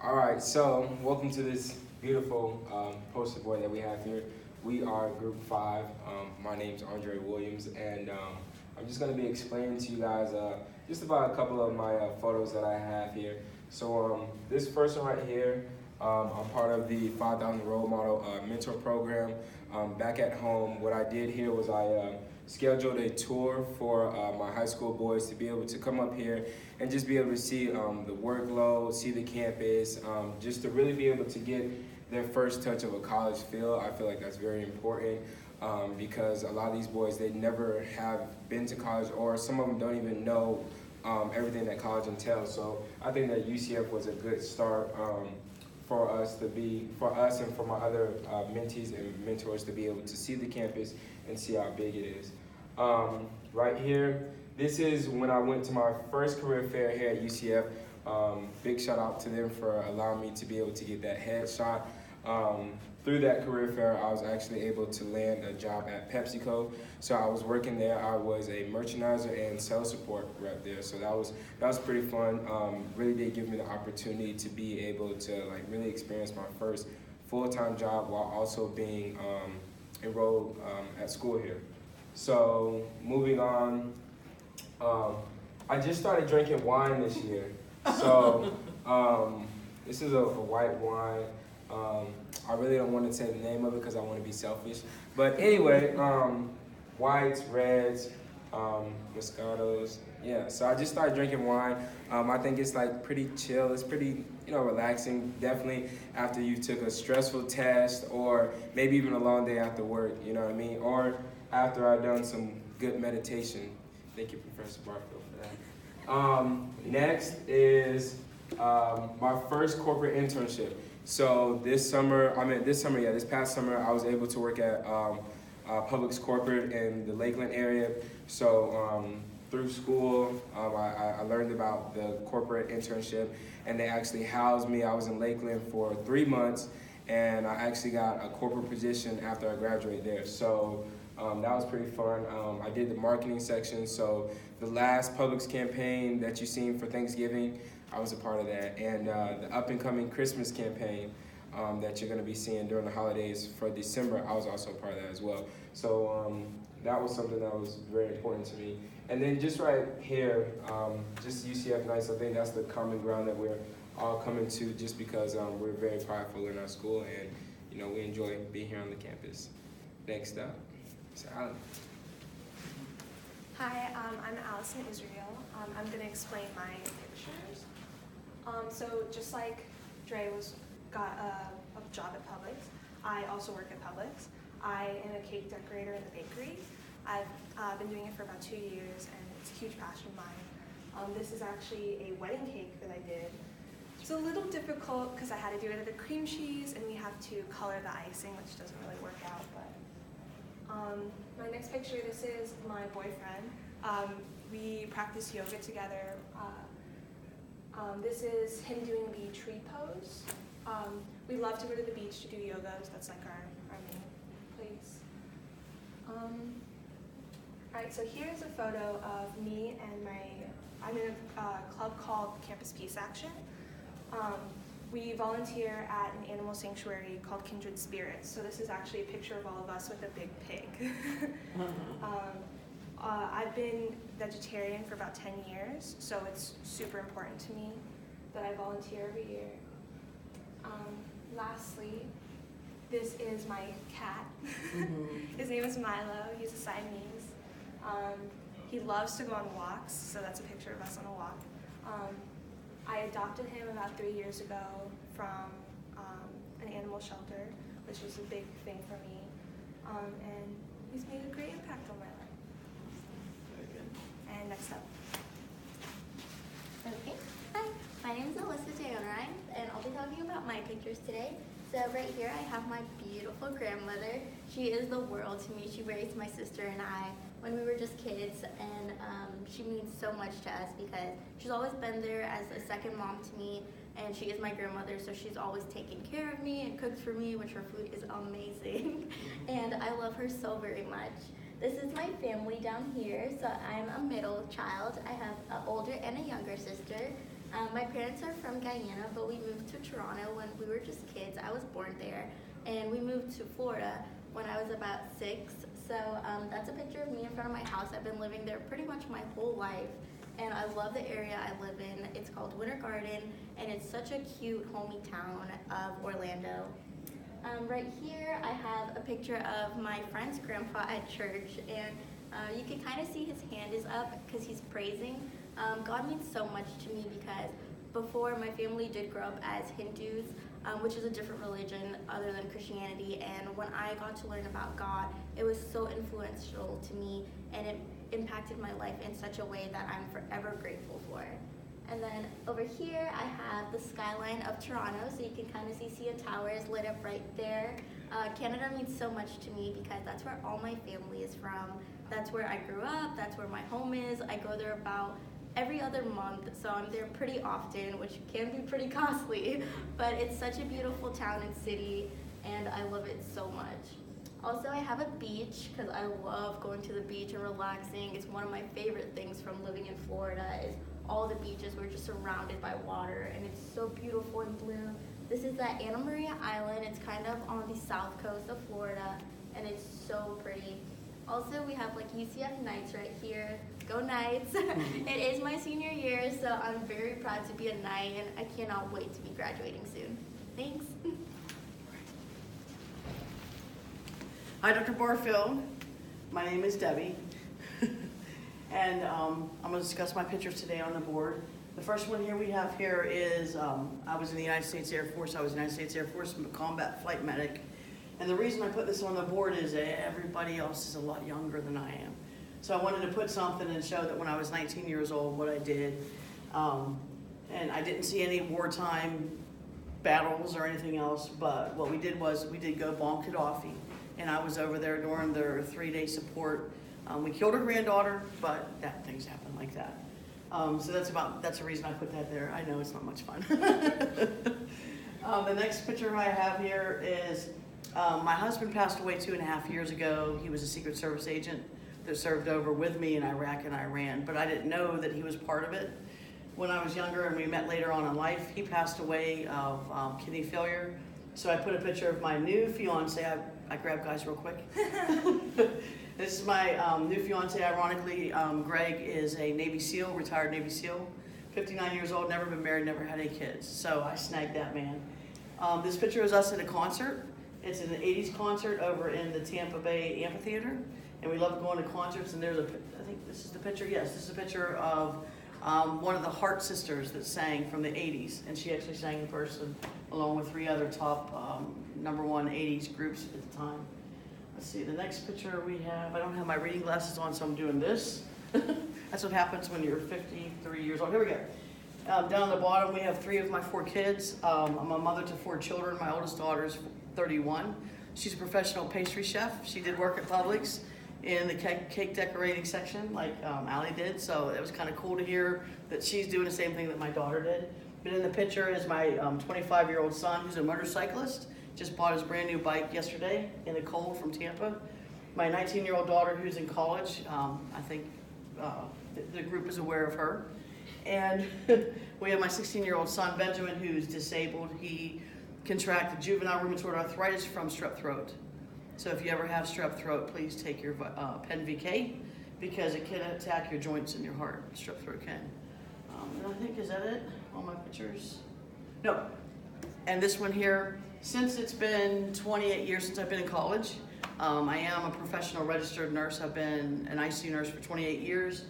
All right, so welcome to this beautiful poster board that we have here. We are Group 5. My name's Andre Williams, and I'm just going to be explaining to you guys just about a couple of my photos that I have here. So this first one right here, I'm part of the 5,000 Role Model Mentor Program. Back at home, what I did here was I scheduled a tour for my high school boys to be able to come up here and just be able to see the workload, see the campus, just to really be able to get their first touch of a college feel. I feel like that's very important because a lot of these boys, they never have been to college, or some of them don't even know everything that college entails. So I think that UCF was a good start for us and for my other mentees and mentors to be able to see the campus and see how big it is. Right here, this is when I went to my first career fair here at UCF. Big shout out to them for allowing me to be able to get that headshot. Through that career fair, I was actually able to land a job at PepsiCo. So I was working there. I was a merchandiser and sales support rep there. So that was pretty fun. Really did give me the opportunity to be able to really experience my first full-time job while also being enrolled at school here. So moving on, I just started drinking wine this year. So this is a white wine. I really don't want to say the name of it because I want to be selfish. But anyway, whites, reds, Moscatos. Yeah, so I just started drinking wine. I think it's pretty chill. It's pretty, relaxing. Definitely after you took a stressful test, or maybe even a long day after work, you know what I mean? Or after I've done some good meditation. Thank you, Professor Barfield, for that. Next is my first corporate internship. So this past summer, I was able to work at Publix Corporate in the Lakeland area. So through school, I learned about the corporate internship, and they actually housed me. I was in Lakeland for 3 months, and I actually got a corporate position after I graduated there. So that was pretty fun. I did the marketing section, so the last Publix campaign that you've seen for Thanksgiving, I was a part of that, and the up-and-coming Christmas campaign that you're going to be seeing during the holidays for December, I was also a part of that as well. So that was something that was very important to me. And then just right here, just UCF Nights, I think that's the common ground that we're all coming to, just because we're very prideful in our school, and we enjoy being here on the campus. Next up, Mr. Allen. Hi, I'm Allison Israel. I'm going to explain my pictures. So just like Dre got a job at Publix, I also work at Publix. I am a cake decorator in the bakery. I've been doing it for about 2 years, and it's a huge passion of mine. This is actually a wedding cake that I did. It's a little difficult because I had to do it with a cream cheese, and we have to color the icing, which doesn't really work out. But my next picture, this is my boyfriend. We practice yoga together. This is him doing the tree pose. We love to go to the beach to do yogas. That's like our main place. Alright, so here's a photo of me and I'm in a club called Campus Peace Action. We volunteer at an animal sanctuary called Kindred Spirits. So this is actually a picture of all of us with a big pig. I've been vegetarian for about 10 years, so it's super important to me that I volunteer every year. Lastly, this is my cat. His name is Milo. He's a Siamese. He loves to go on walks, so that's a picture of us on a walk. I adopted him about 3 years ago from an animal shelter, which was a big thing for me, and he's made a great impact on my life. Very good. And next up. Okay. Hi, my name is Alyssa Jayon, and I'll be talking about my pictures today. So right here I have my beautiful grandmother. She is the world to me. She raised my sister and I when we were just kids, and she means so much to us because she's always been there as a second mom to me, and she is my grandmother, so she's always taken care of me and cooked for me, which her food is amazing. And I love her so very much. This is my family down here. So I'm a middle child. I have an older and a younger sister. My parents are from Guyana, but we moved to Toronto when we were just kids. I was born there, and we moved to Florida when I was about 6. So that's a picture of me in front of my house. I've been living there pretty much my whole life, and I love the area I live in. It's called Winter Garden, and it's such a cute, homey town of Orlando. Right here, I have a picture of my friend's grandpa at church, and you can kind of see his hand is up because he's praising. God means so much to me because before, my family did grow up as Hindus, which is a different religion other than Christianity, and when I got to learn about God, it was so influential to me, and it impacted my life in such a way that I'm forever grateful for. And then over here, I have the skyline of Toronto, so you can kind of see CN Towers lit up right there. Canada means so much to me because that's where all my family is from. That's where I grew up, that's where my home is. I go there about every other month, so I'm there pretty often, which can be pretty costly, but it's such a beautiful town and city, and I love it so much. Also, I have a beach because I love going to the beach and relaxing. It's one of my favorite things from living in Florida is all the beaches. We're just surrounded by water, and it's so beautiful and blue. This is the Anna Maria Island. It's kind of on the south coast of Florida, and it's so pretty. Also, we have like UCF Knights right here. Go Knights! It is my senior year, so I'm very proud to be a Knight, and I cannot wait to be graduating soon. Thanks. Hi, Dr. Barfield. My name is Debbie. And I'm going to discuss my pictures today on the board. The first one here we have here is I was in the United States Air Force. I was in the United States Air Force combat flight medic. And the reason I put this on the board is that everybody else is a lot younger than I am. So I wanted to put something and show that when I was 19 years old, what I did. And I didn't see any wartime battles or anything else, but what we did was we did go bomb Gaddafi. And I was over there during their 3-day support. We killed her granddaughter, but things happen like that. So that's the reason I put that there. I know it's not much fun. The next picture I have here is my husband passed away 2.5 years ago. He was a Secret Service agent that served over with me in Iraq and Iran, but I didn't know that he was part of it. When I was younger and we met later on in life, he passed away of kidney failure. So I put a picture of my new fiance. I grab guys real quick. This is my new fiance, ironically. Greg is a Navy SEAL, retired Navy SEAL, 59 years old, never been married, never had any kids. So I snagged that man. This picture is us at a concert. It's an 80s concert over in the Tampa Bay Amphitheater. And we love going to concerts, and there's I think this is the picture, yes, this is a picture of one of the Hart sisters that sang from the 80s. And she actually sang in person along with 3 other top #1 80s groups at the time. Let's see, the next picture we have, I don't have my reading glasses on, so I'm doing this. That's what happens when you're 53 years old. Here we go. Down at the bottom, we have 3 of my 4 kids. I'm a mother to 4 children. My oldest daughter is 31. She's a professional pastry chef. She did work at Publix in the cake decorating section like Allie did, so it was kind of cool to hear that she's doing the same thing that my daughter did. But in the picture is my 25-year-old son who's a motorcyclist. Just bought his brand new bike yesterday in the cold from Tampa. My 19-year-old daughter who's in college, I think the group is aware of her. And we have my 16-year-old son, Benjamin, who's disabled. He contracted juvenile rheumatoid arthritis from strep throat. So if you ever have strep throat, please take your PenVK because it can attack your joints and your heart. Strep throat can. And I think, is that it? All my pictures? No. And this one here, since it's been 28 years since I've been in college, I am a professional registered nurse. I've been an ICU nurse for 28 years.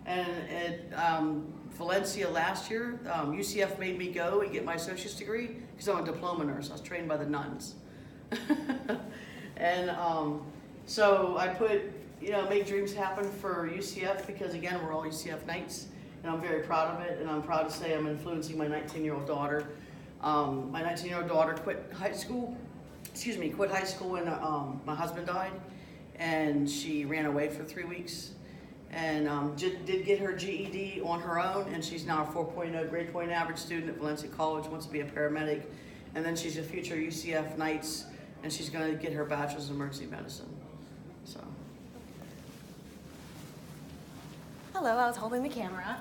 And at Valencia last year, UCF made me go and get my associate's degree because I'm a diploma nurse. I was trained by the nuns. And so I put, make dreams happen for UCF because, again, we're all UCF Knights. And I'm very proud of it. And I'm proud to say I'm influencing my 19-year-old daughter. My 19-year-old daughter quit high school when my husband died, and she ran away for 3 weeks, and did get her GED on her own, and she's now a 4.0 grade point average student at Valencia College, wants to be a paramedic, and then she's a future UCF Knights, and she's going to get her bachelor's in emergency medicine. So. Hello, I was holding the camera.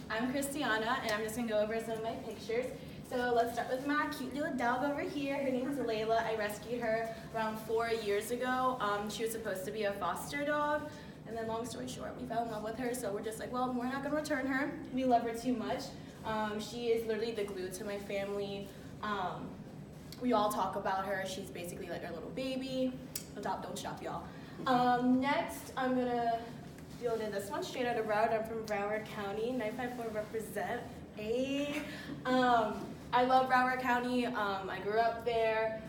I'm Christiana, and I'm just gonna go over some of my pictures. So let's start with my cute little dog over here. Her name is Layla. I rescued her around 4 years ago. She was supposed to be a foster dog, and then long story short, we fell in love with her, so we're just like, well, we're not gonna return her. We love her too much. She is literally the glue to my family. We all talk about her. She's basically like our little baby. Adopt, don't shop, y'all. Next, I'm gonna deal in this one, straight out of Broward. I'm from Broward County, 954 represent. I love Broward County. I grew up there.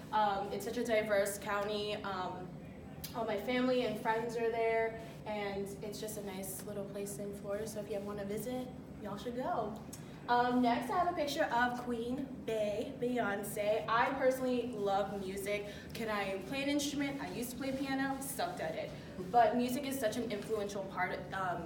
It's such a diverse county. All my family and friends are there, and it's just a nice little place in Florida, so if you ever want to visit, y'all should go. Next, I have a picture of Queen Bey, Beyonce. I personally love music. Can I play an instrument? I used to play piano, sucked at it. But music is such an influential part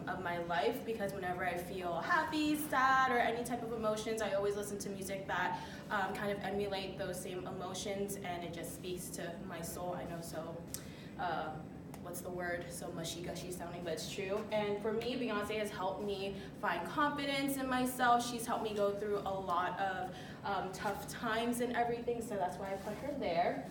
of my life because whenever I feel happy, sad, or any type of emotions, I always listen to music that kind of emulate those same emotions, and it just speaks to my soul. I know, so what's the word? So mushy-gushy sounding, but it's true. And for me, Beyonce has helped me find confidence in myself. She's helped me go through a lot of tough times and everything, so that's why I put her there.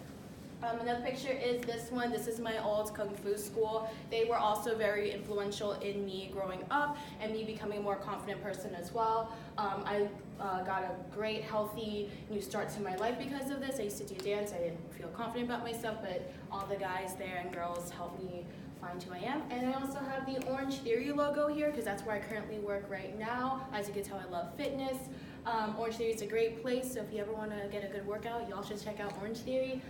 Another picture is this one. This is my old Kung Fu school. They were also very influential in me growing up and me becoming a more confident person as well. I got a great, healthy new start to my life because of this. I used to do dance. I didn't feel confident about myself, but all the guys there and girls helped me find who I am. And I also have the Orange Theory logo here because that's where I currently work right now. As you can tell, I love fitness. Orange Theory is a great place, so if you ever want to get a good workout, y'all should check out Orange Theory.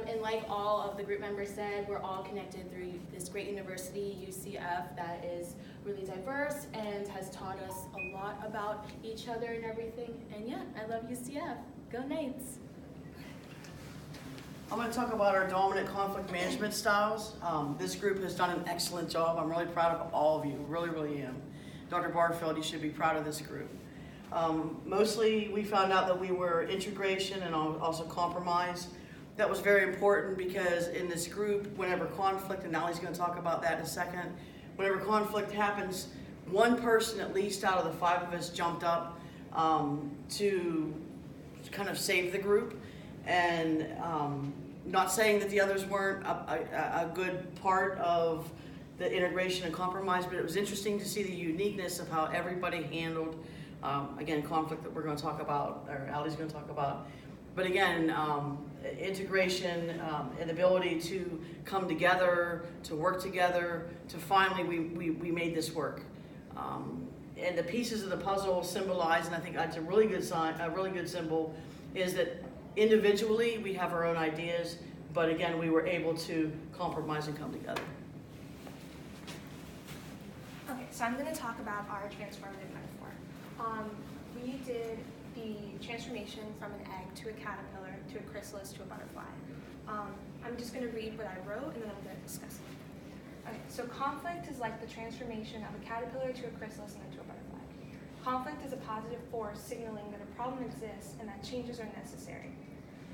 And like all of the group members said, we're all connected through this great university, UCF, that is really diverse and has taught us a lot about each other and everything. And yeah, I love UCF. Go Knights! I'm going to talk about our dominant conflict management styles. This group has done an excellent job. I'm really proud of all of you, really, really am. Dr. Barfield, you should be proud of this group. Mostly we found out that we were integration and also compromise. That was very important because in this group, whenever conflict, and Nally's going to talk about that in a second, whenever conflict happens, one person at least out of the 5 of us jumped up to kind of save the group. And not saying that the others weren't a good part of the integration and compromise, but it was interesting to see the uniqueness of how everybody handled again, conflict that we're going to talk about, or Allie's going to talk about. But again, integration and ability to come together, to work together, to finally we made this work. And the pieces of the puzzle symbolize, and I think that's a really good sign, a really good symbol, is that individually we have our own ideas, but again, we were able to compromise and come together. Okay, so I'm going to talk about our transformative metaphor. We did the transformation from an egg to a caterpillar to a chrysalis to a butterfly. I'm just going to read what I wrote and then I'm going to discuss it. Okay, so conflict is like the transformation of a caterpillar to a chrysalis and then to a butterfly. Conflict is a positive force signaling that a problem exists and that changes are necessary.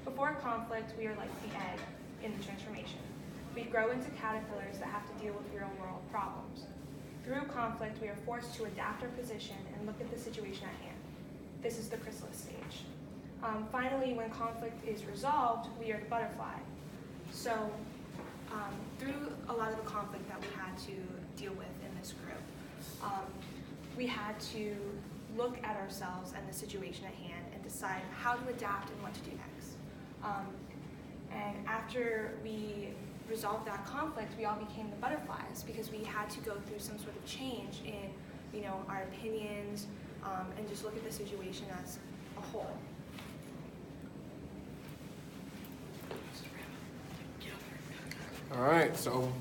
Before conflict, we are like the egg in the transformation. We grow into caterpillars that have to deal with real world problems. Through conflict, we are forced to adapt our position and look at the situation at hand. This is the chrysalis stage. Finally, when conflict is resolved, we are the butterfly. So through a lot of the conflict that we had to deal with in this group, we had to look at ourselves and the situation at hand and decide how to adapt and what to do next. And after we resolved that conflict, we all became the butterflies because we had to go through some sort of change in, our opinions, and just look at the situation as a whole. All right, so,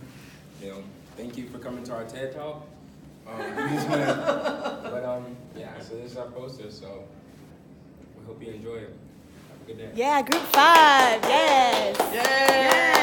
thank you for coming to our TED Talk. Yeah, so this is our poster, so we hope you enjoy it. Have a good day. Yeah, group 5, yes! Yay!